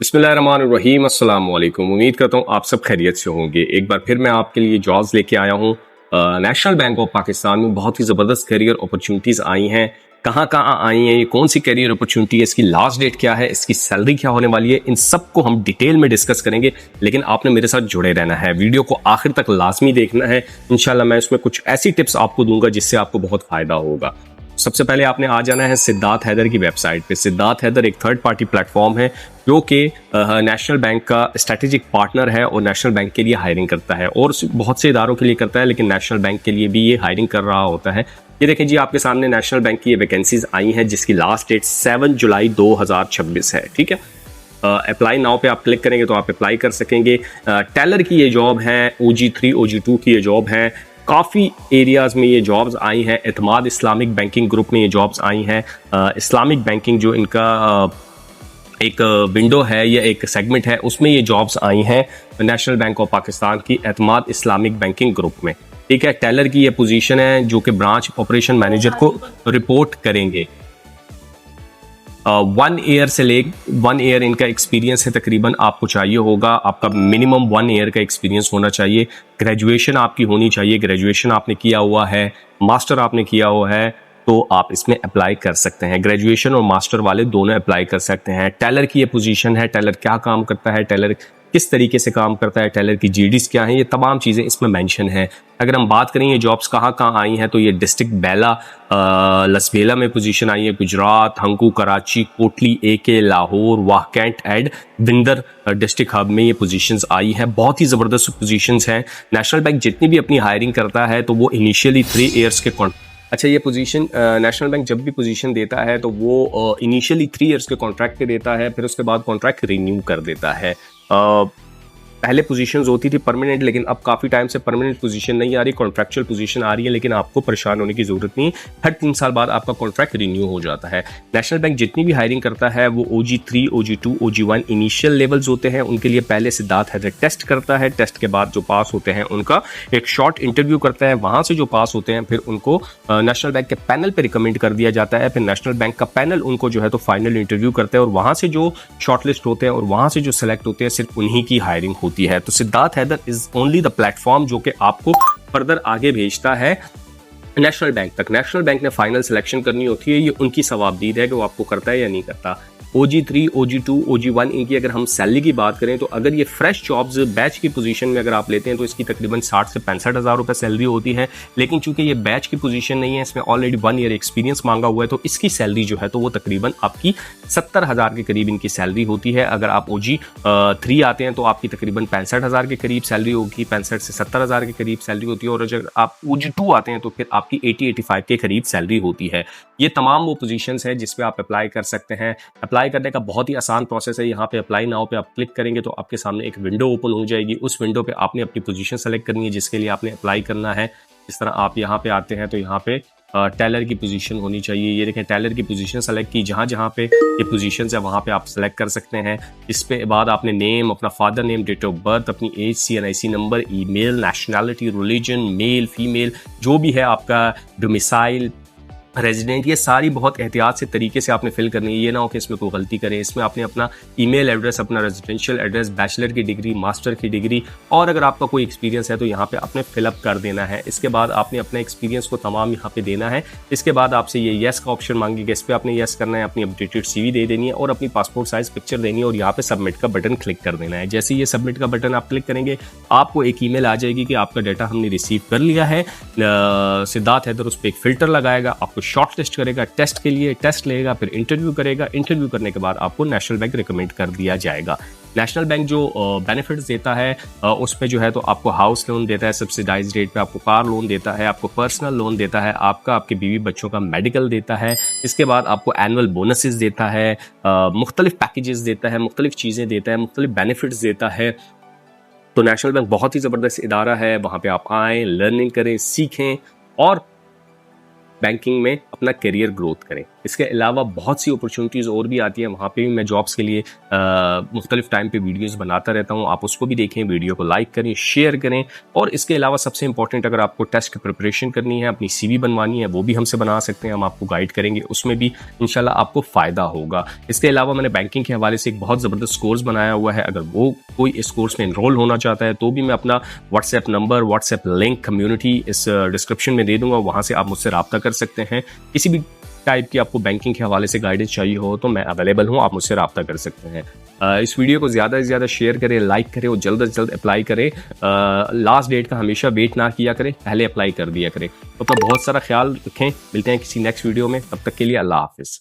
बिस्मिल्लाहिर्रहमानिर्रहीम, अस्सलाम वालेकुम। उम्मीद करता हूँ आप सब खैरियत से होंगे। एक बार फिर मैं आपके लिए जॉब्स लेके आया हूँ। नेशनल बैंक ऑफ पाकिस्तान में बहुत ही ज़बरदस्त करियर अपॉर्चुनिटीज़ आई हैं। कहाँ कहाँ आई हैं, ये कौन सी करियर अपॉर्चुनिटी है, इसकी लास्ट डेट क्या है, इसकी सैलरी क्या होने वाली है, इन सब को हम डिटेल में डिस्कस करेंगे। लेकिन आपने मेरे साथ जुड़े रहना है, वीडियो को आखिर तक लाजमी देखना है। इंशाल्लाह मैं इसमें कुछ ऐसी टिप्स आपको दूंगा जिससे आपको बहुत फ़ायदा होगा। सबसे पहले आपने आ जाना है सिद्धार्थ हैदर की वेबसाइट पे। सिद्धार्थ हैदर एक थर्ड पार्टी प्लेटफॉर्म है जो कि नेशनल बैंक का स्ट्रेटेजिक पार्टनर है और नेशनल बैंक के लिए हायरिंग करता है और बहुत से इदारों के लिए करता है, लेकिन नेशनल बैंक के लिए भी ये हायरिंग कर रहा होता है। ये देखें जी, आपके सामने नेशनल बैंक की ये वैकेंसीज आई हैं जिसकी लास्ट डेट 7 जुलाई 2026 है। ठीक है, अप्लाई नाउ पे आप क्लिक करेंगे तो आप अप्लाई कर सकेंगे। टेलर की ये जॉब है, OG3 OG2 की ये जॉब है। काफ़ी एरियाज़ में ये जॉब्स आई हैं। एतमाद इस्लामिक बैंकिंग ग्रुप में ये जॉब्स आई हैं। इस्लामिक बैंकिंग जो इनका एक विंडो है या एक सेगमेंट है, उसमें ये जॉब्स आई हैं नेशनल बैंक ऑफ पाकिस्तान की एतमाद इस्लामिक बैंकिंग ग्रुप में। ठीक है, टेलर की ये पोजीशन है जो कि ब्रांच ऑपरेशन मैनेजर को रिपोर्ट करेंगे। 1 ईयर से ले 1 ईयर इनका एक्सपीरियंस है तकरीबन आपको चाहिए होगा। आपका मिनिमम 1 ईयर का एक्सपीरियंस होना चाहिए। ग्रेजुएशन आपकी होनी चाहिए, ग्रेजुएशन आपने किया हुआ है, मास्टर आपने किया हुआ है, तो आप इसमें अप्लाई कर सकते हैं। ग्रेजुएशन और मास्टर वाले दोनों अप्लाई कर सकते हैं। टेलर की ये पोजीशन है। टेलर क्या काम करता है, टेलर किस तरीके से काम करता है, टेलर की जीडीज क्या है, ये तमाम चीज़ें इसमें मेंशन है। अगर हम बात करें ये जॉब्स कहाँ कहाँ आई हैं, तो ये डिस्ट्रिक्ट बेला लसबेला में पोजीशन आई है, Gujrat, Hangu, Karachi, Kotli, AK, Lahore, Wah Cantt and Winder district Hub में ये पोजीशंस आई है। बहुत ही ज़बरदस्त पोजीशंस हैं। नेशनल बैंक जितनी भी अपनी हायरिंग करता है तो वो इनिशियली 3 ईयर्स के अच्छा, ये पोजीशन नेशनल बैंक जब भी पोजीशन देता है तो वो इनिशियली 3 ईयर्स के कॉन्ट्रैक्ट पे देता है, फिर उसके बाद कॉन्ट्रैक्ट रिन्यू कर देता है। पहले पोजीशंस होती थी परमानेंट, लेकिन अब काफ़ी टाइम से परमानेंट पोजीशन नहीं आ रही, कॉन्ट्रैक्चुअल पोजीशन आ रही है। लेकिन आपको परेशान होने की ज़रूरत नहीं, हर 3 साल बाद आपका कॉन्ट्रैक्ट रिन्यू हो जाता है। नेशनल बैंक जितनी भी हायरिंग करता है वो OG3 OG2 OG1 initial levels होते हैं, उनके लिए पहले सिद्धार्थ हैदर टेस्ट करता है। टेस्ट के बाद जो पास होते हैं उनका एक शॉर्ट इंटरव्यू करता है। वहाँ से जो पास होते हैं फिर उनको नेशनल बैंक के पैनल पर रिकमेंड कर दिया जाता है। फिर नेशनल बैंक का पैनल उनको जो है तो फाइनल इंटरव्यू करता है और वहाँ से जो शॉर्टलिस्ट होते हैं और वहाँ से जो सेलेक्ट होते हैं सिर्फ उन्हीं की हायरिंग होती है। तो Siddharth Haider is only the platform जो कि आपको फर्दर आगे भेजता है नेशनल बैंक तक। नेशनल बैंक ने फाइनल सिलेक्शन करनी होती है, ये उनकी सवाबदीद है कि वो आपको करता है या नहीं करता। OG3 OG2 OG1 इनकी अगर हम सैलरी की बात करें तो अगर ये फ्रेश जॉब्स बैच की पोजीशन में अगर आप लेते हैं तो इसकी तकरीबन 60 से 65 हज़ार रुपये सैलरी होती है। लेकिन चूंकि ये बैच की पोजीशन नहीं है, इसमें ऑलरेडी 1 ईयर एक्सपीरियंस मांगा हुआ है, तो इसकी सैलरी जो है तो वो तकरीबन आपकी 70 हज़ार के करीब इनकी सैलरी होती है। अगर आप OG3 आते हैं तो आपकी तकरीबन 65 हज़ार के करीब सैलरी होगी, 65 से 70 हज़ार के करीब सैलरी होती है। और अगर आप OG2 आते हैं तो फिर आपकी 80-85 के करीब सैलरी होती है। ये तमाम वो पोजीशंस हैं जिस पे आप अप्लाई कर सकते हैं। अप्लाई करने का बहुत ही आसान प्रोसेस है। यहाँ पे अप्लाई नाउ पे आप क्लिक करेंगे तो आपके सामने एक विंडो ओपन हो जाएगी। उस विंडो पे आपने अपनी पोजीशन सेलेक्ट करनी है जिसके लिए आपने अप्लाई करना है। इस तरह आप यहाँ पे आते हैं तो यहाँ पे टेलर की पोजीशन होनी चाहिए। ये देखें, टेलर की पोजीशन सेलेक्ट की, जहाँ जहाँ पे ये पोजीशन है वहाँ पे आप सेलेक्ट कर सकते हैं। इस पे बाद आपने नेम, अपना father name, date of birth, अपनी age, CNIC number, email, nationality, religion, male female, जो भी है आपका डोमिसाइल, रेजिडेंट, ये सारी बहुत एहतियात से तरीके से आपने फिल करनी है। ये ना हो कि इसमें कोई गलती करें। इसमें आपने अपना ईमेल एड्रेस, अपना रेजिडेंशियल एड्रेस, बैचलर की डिग्री, मास्टर की डिग्री और अगर आपका कोई एक्सपीरियंस है तो यहाँ पे आपने फिलअप कर देना है। इसके बाद आपने अपने एक्सपीरियंस को तमाम यहाँ पे देना है। इसके बाद आपसे ये येस का ऑप्शन मांगेगा, इस पर आपने येस करना है, अपनी अपडेटेड CV दे देनी है और अपनी पासपोर्ट साइज पिक्चर देनी है और यहाँ पे सबमिट का बटन क्लिक कर देना है। जैसे ये सबमिट का बटन आप क्लिक करेंगे आपको एक ईमेल आ जाएगी कि आपका डाटा हमने रिसीव कर लिया है। सिद्धार्थ हैदर उस पर एक फिल्टर लगाएगा, आपको शॉर्ट लिस्ट करेगा, टेस्ट के लिए टेस्ट लेगा, फिर इंटरव्यू करेगा। इंटरव्यू करने के बाद आपको नेशनल बैंक रिकमेंड कर दिया जाएगा। नेशनल बैंक जो बेनिफिट्स देता है उस पे जो है तो आपको हाउस लोन देता है सब्सिडाइज रेट पे, आपको कार लोन देता है, आपको पर्सनल लोन देता है, आपका आपके बीवी बच्चों का मेडिकल देता है। इसके बाद आपको एनुअल बोनसेस देता है, मुख्तलिफ पैकेजेस देता है, मुख्तलिफ चीज़ें देता है, मुख्तलिफ बेनिफिट्स देता है। तो नेशनल बैंक बहुत ही ज़बरदस्त इदारा है। वहाँ पे आप आएँ, लर्निंग करें, सीखें और बैंकिंग में अपना करियर ग्रोथ करें। इसके अलावा बहुत सी अपॉर्चुनिटीज़ और भी आती हैं, वहाँ पे भी मैं जॉब्स के लिए मुख्तलिफ टाइम पे वीडियोस बनाता रहता हूँ। आप उसको भी देखें, वीडियो को लाइक करें, शेयर करें। और इसके अलावा सबसे इंपॉर्टेंट, अगर आपको टेस्ट की प्रिपरेशन करनी है, अपनी CV बनवानी है, वो भी हमसे बना सकते हैं, हम आपको गाइड करेंगे, उसमें भी इंशाल्लाह आपको फ़ायदा होगा। इसके अलावा मैंने बैंकिंग के हवाले से एक बहुत ज़बरदस्त कोर्स बनाया हुआ है, अगर वो कोई इस कोर्स में इनरोल होना चाहता है तो भी मैं अपना WhatsApp number, WhatsApp link community इस डिस्क्रिप्शन में दे दूंगा, वहाँ से आप मुझसे रब्ता कर सकते हैं। किसी भी टाइप की आपको बैंकिंग के हवाले से गाइडेंस चाहिए हो तो मैं अवेलेबल हूँ, आप मुझसे रब्ता कर सकते हैं। इस वीडियो को ज़्यादा से ज़्यादा शेयर करें, लाइक करें और जल्द से जल्द अप्लाई करें। लास्ट डेट का हमेशा वेट ना किया करें, पहले अप्लाई कर दिया करें। तो अपना बहुत सारा ख्याल रखें, मिलते हैं किसी नेक्स्ट वीडियो में, तब तक के लिए अल्लाह हाफिज़।